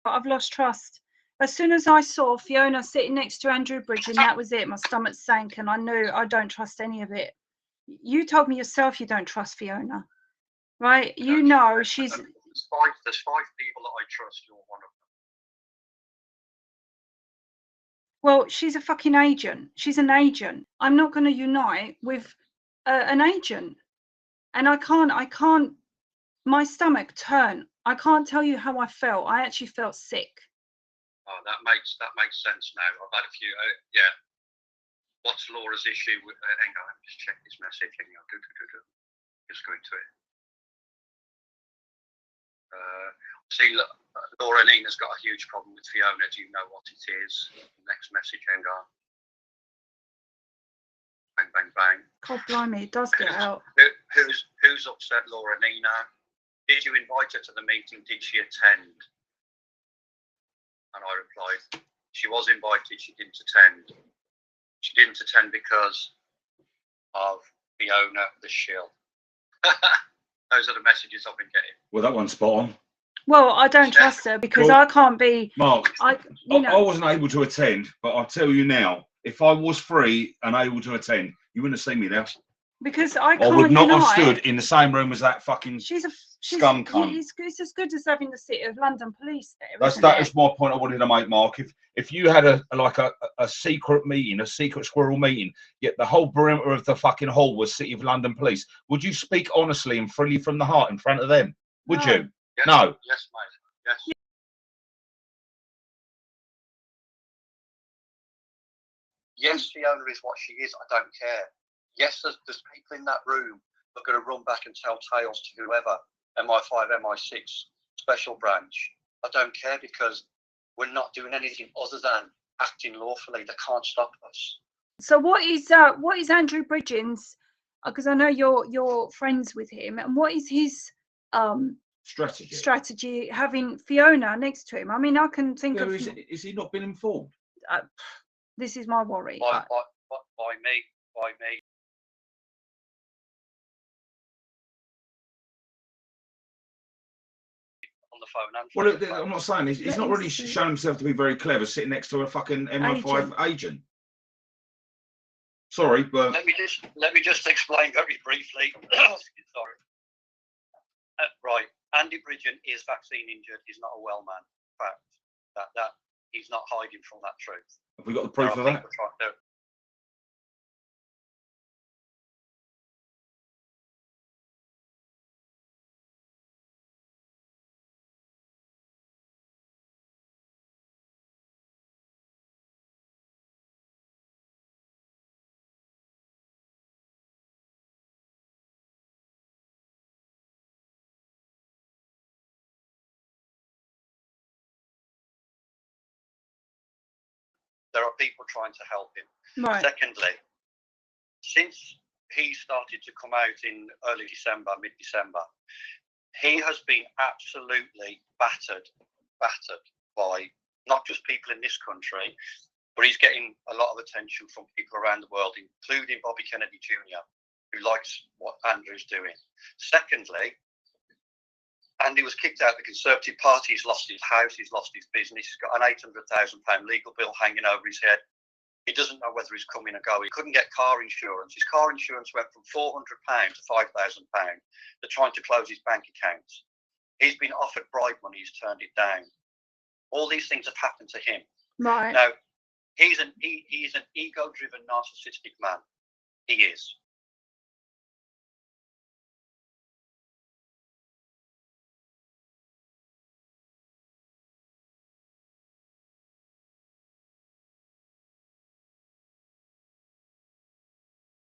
But I've lost trust. As soon as I saw Fiona sitting next to Andrew Bridgen, that was it. My stomach sank, and I knew I don't trust any of it. You told me yourself you don't trust Fiona, right? You know she's. There's 5 people that I trust. You're one of them. Well, she's a fucking agent. She's an agent. I'm not going to unite with an agent, and I can't. My stomach turned. I can't tell you how I felt. I actually felt sick. Oh, that makes sense now. I've had a few. Yeah. What's Laura's issue with? Hang on, let me just check this message. Hang on. Just go into it. See, look, Laura and Nina's got a huge problem with Fiona. Do you know what it is? Next message. Hang on. Bang, bang, bang. God blimey, it does get out. Who's upset, Laura? Nina? Did you invite her to the meeting? Did she attend? And I replied, she was invited, she didn't attend. She didn't attend because of Fiona the shill. Those are the messages I've been getting. Well, that one's spot on. Well, I don't trust her because I can't be. Mark, I wasn't able to attend, but I'll tell you now, if I was free and able to attend, you wouldn't have seen me there. Because I can't. I would not have stood in the same room as that fucking scum cunt. It's as good as having the City of London police there. That is my point I wanted to make, Mark. If you had a secret meeting, a secret squirrel meeting, yet the whole perimeter of the fucking hall was City of London police, would you speak honestly and freely from the heart in front of them? Would you? Yes, no. Yes, mate. Yes. Yes, Fiona is what she is. I don't care. Yes, there's people in that room that are going to run back and tell tales to whoever, MI5, MI6, special branch. I don't care because we're not doing anything other than acting lawfully. They can't stop us. So what is Andrew Bridgen's? Because I know you're friends with him, and what is his strategy having Fiona next to him? I mean, I can think of. Is he not been informed? This is my worry. By me. On the phone. Well, I'm not saying he's not really shown himself to be very clever, sitting next to a fucking MI5 agent. Sorry, but let me just explain very briefly. Sorry. Right, Andy Bridgen is vaccine injured. He's not a well man. Fact that he's not hiding from that truth. Have we got the proof of that? There are people trying to help him. Right. Secondly, since he started to come out in early December, mid-December, he has been absolutely battered by not just people in this country, but he's getting a lot of attention from people around the world, including Bobby Kennedy Jr., who likes what Andrew's doing. Secondly, Andy was kicked out of the Conservative Party. He's lost his house. He's lost his business. He's got an £800,000 legal bill hanging over his head. He doesn't know whether he's coming or going. He couldn't get car insurance. His car insurance went from £400 to £5,000. They're trying to close his bank accounts. He's been offered bribe money. He's turned it down. All these things have happened to him. Right. Now, he's an ego-driven, narcissistic man. He is.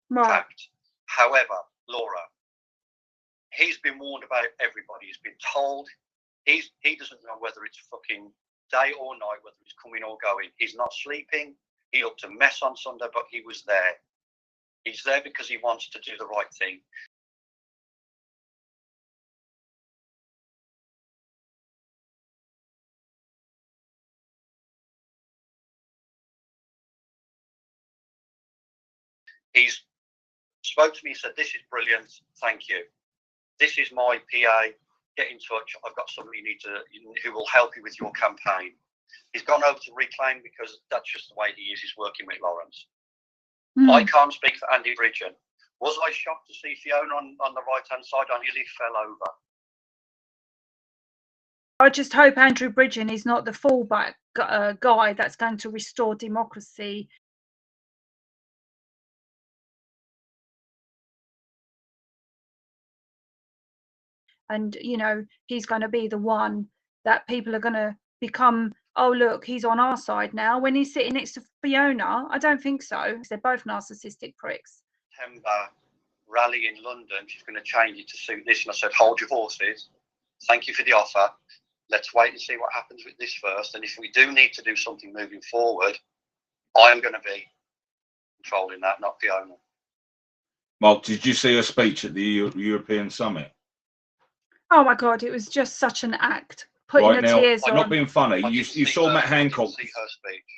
Right. Fact. However, Laura, he's been warned about everybody. He's been told. He doesn't know whether it's fucking day or night, whether he's coming or going. He's not sleeping. He looked a mess on Sunday, but he was there. He's there because he wants to do the right thing. He's spoke to me and said, "This is brilliant. Thank you. This is my PA. get in touch. I've got somebody who will help you with your campaign. He's gone over to Reclaim because that's just the way he is. He's working with Lawrence. I can't speak for Andy Bridgen. Was I shocked to see Fiona on the right-hand side? I nearly fell over. I just hope Andrew Bridgen is not the fallback guy that's going to restore democracy. And, you know, he's going to be the one that people are going to become, oh, look, he's on our side now. When he's sitting next to Fiona, I don't think so. They're both narcissistic pricks. September rally in London, she's going to change it to suit this. And I said, hold your horses. Thank you for the offer. Let's wait and see what happens with this first. And if we do need to do something moving forward, I'm going to be controlling that, not Fiona. Mark, did you see her speech at the European Summit? Oh my God, it was just such an act. Putting Right the now, tears I'm on. not being funny. You saw Matt Hancock.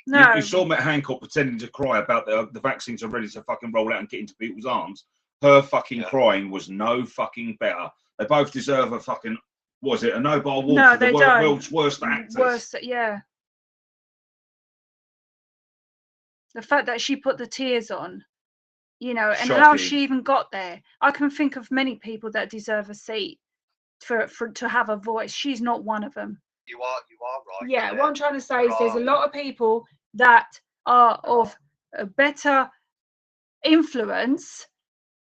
No. You saw Matt Hancock pretending to cry about the vaccines are ready to fucking roll out and get into people's arms. Her fucking crying was no fucking better. They both deserve a fucking, was it a Nobel Award for the world's worst actors? Worst, yeah. The fact that she put the tears on, you know, and how she even got there. I can think of many people that deserve a seat for to have a voice. She's not one of them. You are right. Yeah, what I'm trying to say is there's a lot of people that are of a better influence,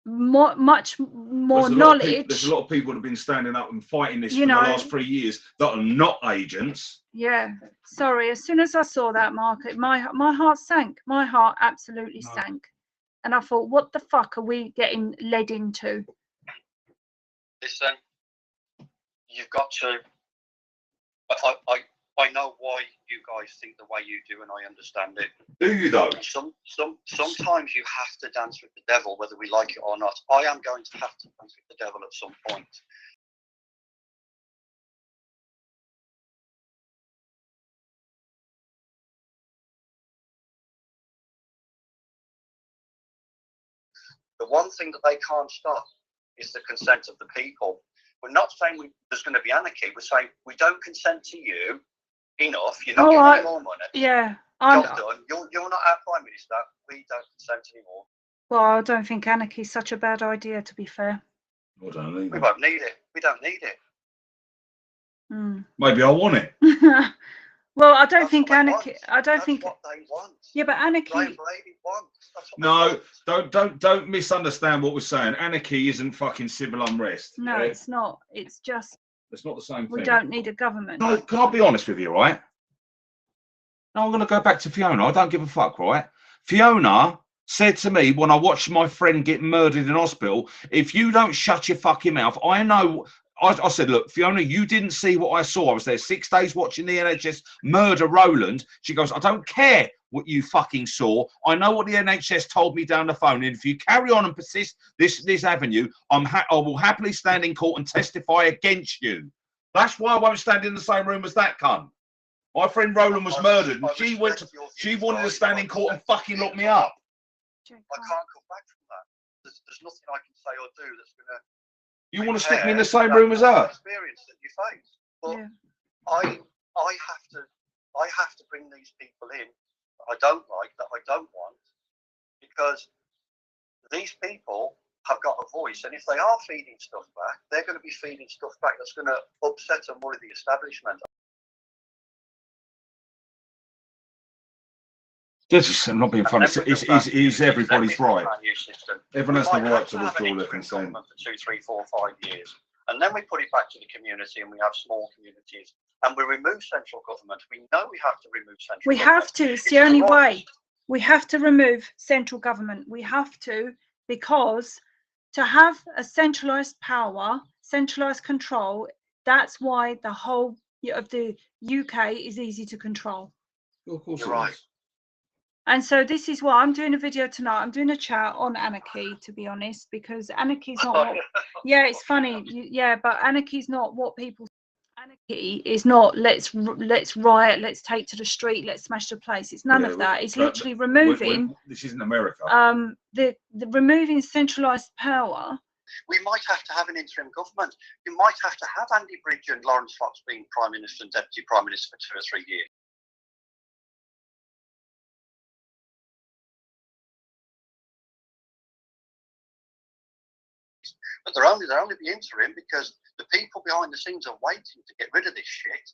much more knowledge. There's a lot of people that have been standing up and fighting this for the last 3 years that are not agents. Yeah, sorry. As soon as I saw that, Mark, my heart sank. My heart absolutely sank, and I thought, what the fuck are we getting led into? Listen, you've got to. I know why you guys think the way you do, and I understand it. Do you though? Sometimes you have to dance with the devil, whether we like it or not. I am going to have to dance with the devil at some point. The one thing that they can't stop is the consent of the people. We're not saying there's going to be anarchy. We're saying we don't consent to you enough. You're not getting any more money. Yeah. Job done. You're not our Prime Minister. We don't consent anymore. Well, I don't think anarchy is such a bad idea, to be fair. I don't need we won't need it. We don't need it. Maybe I want it. Well, I don't think anarchy. I don't think. That's what they want. Yeah, but anarchy. No, don't misunderstand what we're saying. Anarchy isn't fucking civil unrest. No, it's not. It's just. It's not the same thing. We don't need a government. No, can I be honest with you, right? No, I'm going to go back to Fiona. I don't give a fuck, right? Fiona said to me when I watched my friend get murdered in hospital, if you don't shut your fucking mouth, I know. I said, look, Fiona, you didn't see what I saw. I was there 6 days watching the NHS murder Roland. She goes, I don't care what you fucking saw. I know what the NHS told me down the phone. And if you carry on and persist this avenue, I will happily stand in court and testify against you. That's why I won't stand in the same room as that cunt. My friend Roland was murdered, and she wanted to stand in court and fucking lock me up. I can't come back from that. There's nothing I can say or do that's going to. You want to stick me in the same room as her? Experience that you face, but I have to bring these people in that I don't like, that I don't want, because these people have got a voice, and if they are feeding stuff back, they're going to be feeding stuff back that's going to upset and worry the establishment. I'm not being funny. Is everybody's right? Everyone has the right to withdraw their consent. For 2, 3, 4, 5 years, and then we put it back to the community, and we have small communities, and we remove central government. We know we have to remove central. We have to. It's the only way. We have to remove central government. We have to, because to have a centralized power, centralized control, that's why the whole of the UK is easy to control. Of course, you're right. And so this is why I'm doing a video tonight. I'm doing a chat on anarchy, to be honest, because anarchy is not what, yeah, it's funny. Yeah, but anarchy is not what people. Anarchy is not let's riot, let's take to the street, let's smash the place. It's none of that. It's literally removing. This isn't America. The removing centralized power We might have to have an interim government. You might have to have Andy Bridge and Lawrence Fox being Prime Minister and Deputy Prime Minister for 2 or 3 years. But they'll only be interim because the people behind the scenes are waiting to get rid of this shit.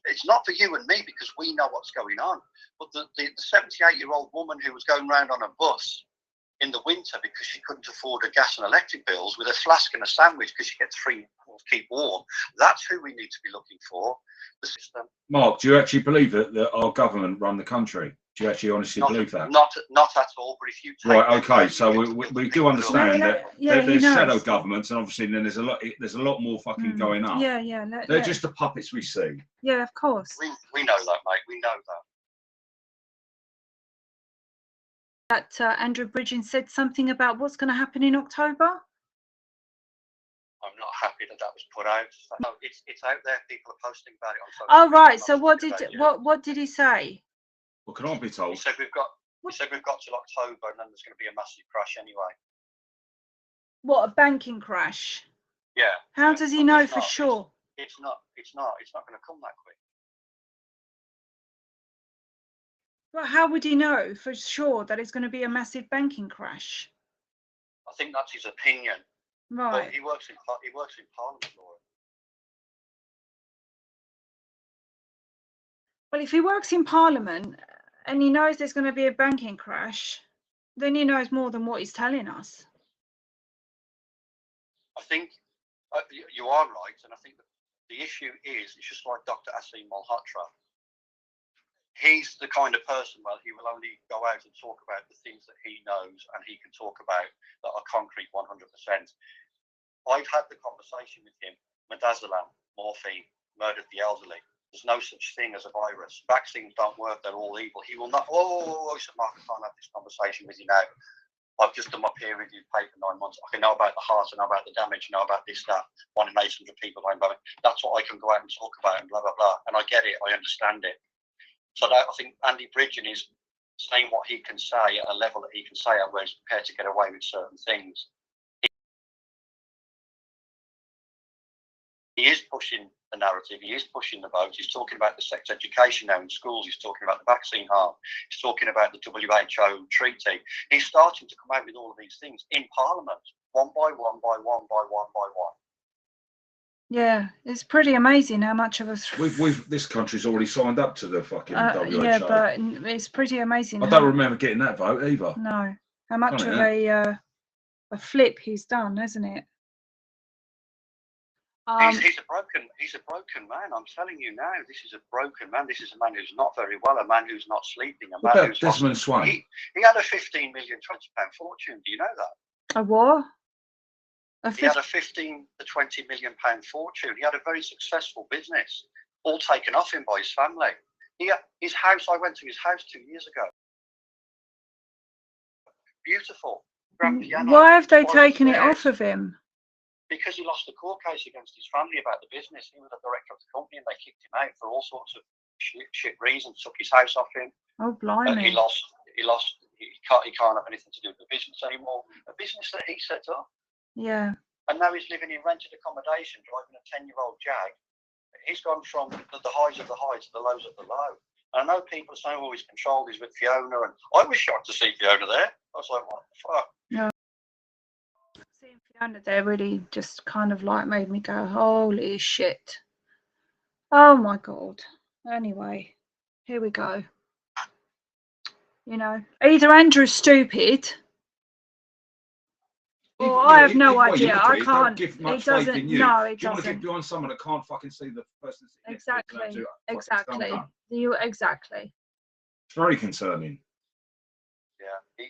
It's not for you and me because we know what's going on. But the 78-year-old woman who was going around on a bus in the winter because she couldn't afford her gas and electric bills with a flask and a sandwich because she gets free to keep warm, that's who we need to be looking for. The system. Mark, do you actually believe that our government run the country? Do you actually honestly believe that? Not at all. But if you take right, okay, so we do understand that there's shadow governments, and obviously then there's a lot more fucking going on. Yeah. They're just the puppets we see. Yeah, of course. We know that, mate. We know that. That Andrew Bridgen said something about what's going to happen in October. I'm not happy that was put out. No, it's out there. People are posting about it on social Oh right. media. So what did he say? Well, can I be told? He said we've got till October, and then there's going to be a massive crash anyway. What, a banking crash? Yeah. How does he know for sure? It's not going to come that quick. Well, how would he know for sure that it's going to be a massive banking crash? I think that's his opinion. Right. But he works in Parliament, Laura. Well, if he works in Parliament and he knows there's going to be a banking crash, then he knows more than what he's telling us. I think you are right, and I think that the issue is, it's just like Dr. Asim Malhotra. He's the kind of person, well, he will only go out and talk about the things that he knows and he can talk about that are concrete 100%. I've had the conversation with him. Midazolam, morphine, murdered the elderly. There's no such thing as a virus. Vaccines don't work, they're all evil. He will not, I said, Mark, I can't have this conversation with you now. I've just done my peer reviewed paper 9 months. I can know about the heart, I know about the damage, I know about this, that, 1 in 800 people dying by it. That's what I can go out and talk about and blah, blah, blah. And I get it, I understand it. So I think Andy Bridgen is saying what he can say at a level that he can say at where he's prepared to get away with certain things. He is pushing the narrative, he is pushing the vote, he's talking about the sex education now in schools, he's talking about the vaccine harm, he's talking about the WHO treaty. He's starting to come out with all of these things in Parliament, one by one. Yeah, it's pretty amazing how much of us. This country's already signed up to the fucking WHO. Yeah, but it's pretty amazing. I don't remember getting that vote either. No, how much of a flip he's done, isn't it? He's a broken man. I'm telling you now, this is a broken man. This is a man who's not very well, a man who's not sleeping, a man who's Desmond Swain. He had a £15 million £20 fortune. Do you know that? A what? He had a £15 to £20 million fortune. He had a very successful business, all taken off him by his family. His house. I went to his house 2 years ago. Beautiful. Grand piano. Why have they taken it off of him? Because he lost a court case against his family about the business. He was the director of the company and they kicked him out for all sorts of shit reasons, took his house off him. Oh, blimey. He can't have anything to do with the business anymore. A business that he set up. Yeah. And now he's living in rented accommodation, driving a 10-year-old Jag. He's gone from the highs of the highs to the lows of the low. And I know people are saying, oh, he's controlled, he's with Fiona. And I was shocked to see Fiona there. I was like, what the fuck? No. Seeing Fiona there really just kind of like made me go, holy shit. Oh my God. Anyway, here we go. You know, either Andrew's stupid or I have no idea. I can't. It doesn't. No, it doesn't. You want to get behind someone that can't fucking see the person. Exactly. Exactly. It's very concerning. Yeah.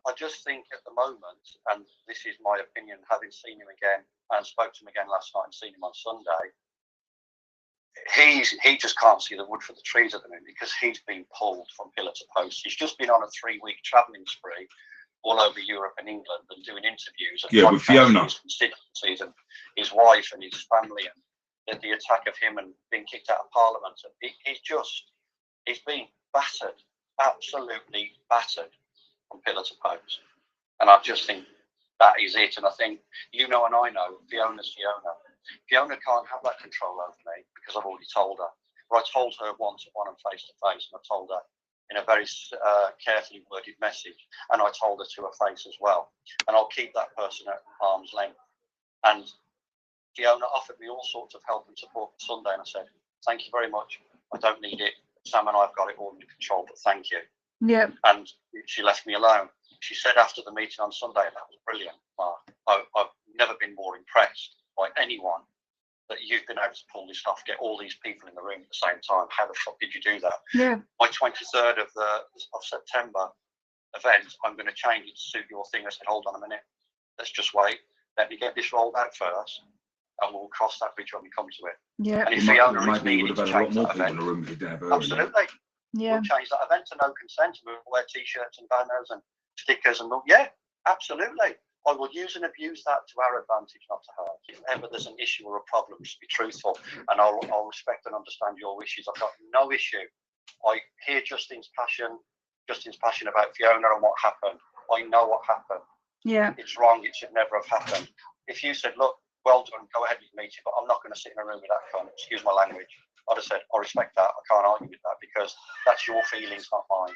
I just think at the moment, and this is my opinion, having seen him again and spoke to him again last night and seen him on Sunday, he just can't see the wood for the trees at the moment because he's been pulled from pillar to post. He's just been on a 3-week travelling spree all over Europe and England and doing interviews. And with Fiona. His constituencies and his wife and his family, and the attack of him and being kicked out of Parliament. And he's been battered, absolutely battered from pillar to post. And I just think that is it. And I think, you know, and I know, Fiona's Fiona. Fiona can't have that control over me because I've already told her. But I told her one-to-one and face-to-face, and I told her in a very carefully worded message, and I told her to her face as well. And I'll keep that person at arm's length. And Fiona offered me all sorts of help and support for Sunday, and I said, thank you very much. I don't need it. Sam and I have got it all under control, but thank you. Yeah. And she left me alone. She said after the meeting on Sunday, that was brilliant, Mark. I've never been more impressed by anyone that you've been able to pull this off, get all these people in the room at the same time. How the fuck did you do that? Yeah. My 23rd of September event, I'm going to change it to suit your thing. I said, hold on a minute. Let's just wait. Let me get this rolled out first, and we'll cross that bridge when we come to it. Yeah. And if Fiona is needed to would have change had a lot more that people in event, the room if you didn't have her. absolutely. Yeah. We'll change that event to no consent. We'll wear T-shirts and banners and stickers and yeah, absolutely. I will use and abuse that to our advantage, not to hers. If ever there's an issue or a problem, just be truthful, and I'll respect and understand your wishes. I've got no issue. I hear Justin's passion about Fiona and what happened. I know what happened. Yeah. It's wrong. It should never have happened. If you said, look, well done, go ahead with the meeting, but I'm not going to sit in a room with that cunt, excuse my language, I'd have said, I respect that. I can't argue with that because that's your feelings, not mine.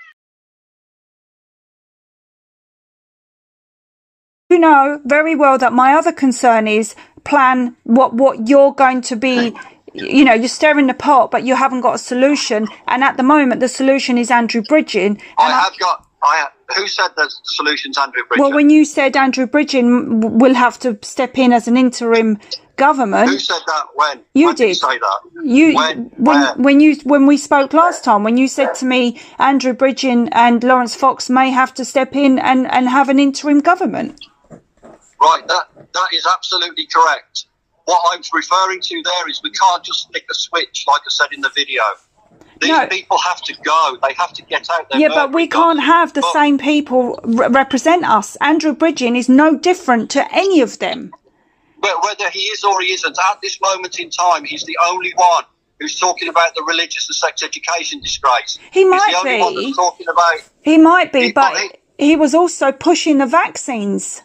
You know very well that my other concern is plan what you're going to be. You know, you're stirring the pot, but you haven't got a solution. And at the moment, the solution is Andrew Bridgen. Who said the solution's Andrew Bridgen? Well, when you said Andrew Bridgen will have to step in as an interim government. Who said that? When? You when did. You say that? When we spoke last time, when you said to me, Andrew Bridgen and Lawrence Fox may have to step in and have an interim government. Right, that is absolutely correct. What I'm referring to there is we can't just flick a switch, like I said in the video. These people have to go. They have to get out there. Yeah, but we can't have the same people represent us. Andrew Bridgen is no different to any of them. But whether he is or he isn't, at this moment in time, he's the only one who's talking about the religious and sex education disgrace. He might he's the only be. One that's talking about, he might be, but he was also pushing the vaccines.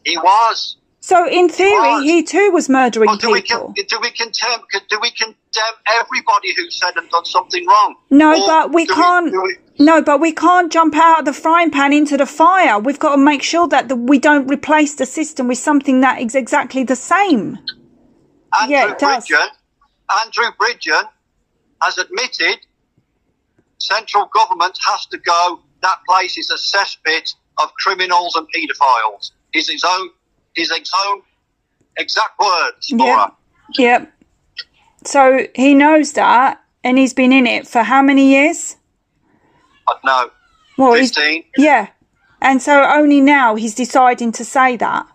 He was. So in theory, he too was murdering people. Do we condemn everybody who said and done something wrong? No, but we can't. No, but we can't jump out of the frying pan into the fire. We've got to make sure that we don't replace the system with something that is exactly the same. Andrew Bridgen has admitted central government has to go. That place is a cesspit of criminals and paedophiles. His own exact words for her. Yep. So he knows that, and he's been in it for how many years? I don't know. Well, 15. Yeah. And so only now he's deciding to say that.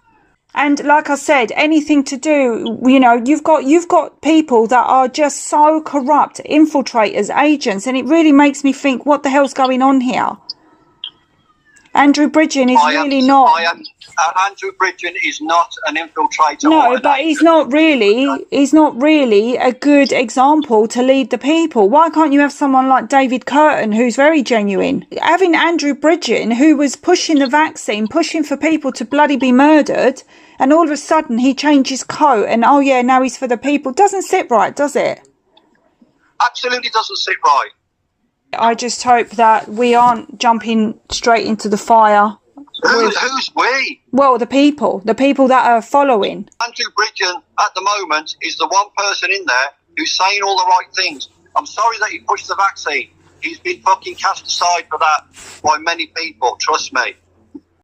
And like I said, anything to do, you know, you've got people that are just so corrupt, infiltrators, agents, and it really makes me think, what the hell's going on here? Andrew Bridgen is Andrew Bridgen is not an infiltrator. No, but he's not really a good example to lead the people. Why can't you have someone like David Curtin, who's very genuine? Having Andrew Bridgen, who was pushing the vaccine, pushing for people to bloody be murdered, and all of a sudden he changes coat and, oh yeah, now he's for the people. Doesn't sit right, does it? Absolutely doesn't sit right. I just hope that we aren't jumping straight into the fire. Who's we? Well, the people that are following. Andrew Bridgen, at the moment, is the one person in there who's saying all the right things. I'm sorry that he pushed the vaccine. He's been fucking cast aside for that by many people, trust me.